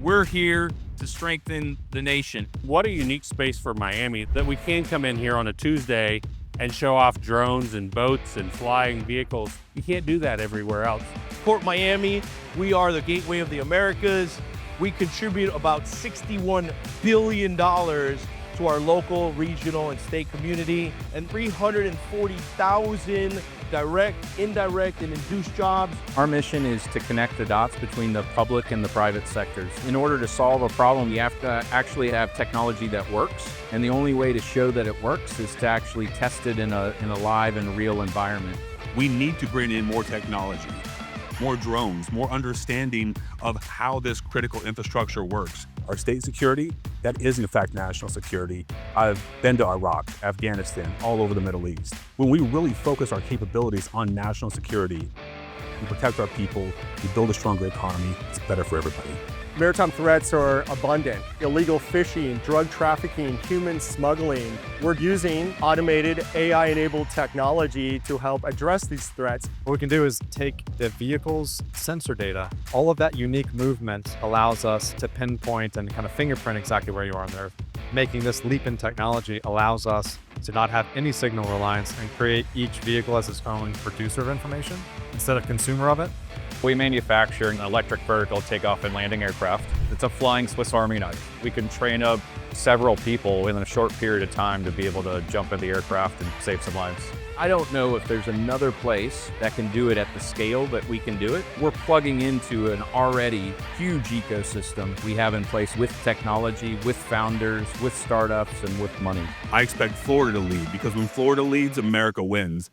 We're here to strengthen the nation. What a unique space for Miami that we can come in here on a Tuesday and show off drones and boats and flying vehicles. You can't do that everywhere else. Port Miami, we are the gateway of the Americas. We contribute about $61 billion to our local, regional, and state community, and 340,000 direct, indirect, and induced jobs. Our mission is to connect the dots between the public and the private sectors. In order to solve a problem, you have to actually have technology that works, and the only way to show that it works is to actually test it in a live and real environment. We need to bring in more technology, more drones, more understanding of how this critical infrastructure works. Our state security, that is in fact national security. I've been to Iraq, Afghanistan, all over the Middle East. When we really focus our capabilities on national security, we protect our people, we build a stronger economy, it's better for everybody. Maritime threats are abundant. Illegal fishing, drug trafficking, human smuggling. We're using automated AI-enabled technology to help address these threats. What we can do is take the vehicle's sensor data. All of that unique movement allows us to pinpoint and kind of fingerprint exactly where you are on the Earth. Making this leap in technology allows us to not have any signal reliance and create each vehicle as its own producer of information instead of consumer of it. We manufacture an electric vertical takeoff and landing aircraft. It's a flying Swiss Army knife. We can train up several people in a short period of time to be able to jump in the aircraft and save some lives. I don't know if there's another place that can do it at the scale that we can do it. We're plugging into an already huge ecosystem we have in place with technology, with founders, with startups, and with money. I expect Florida to lead, because when Florida leads, America wins.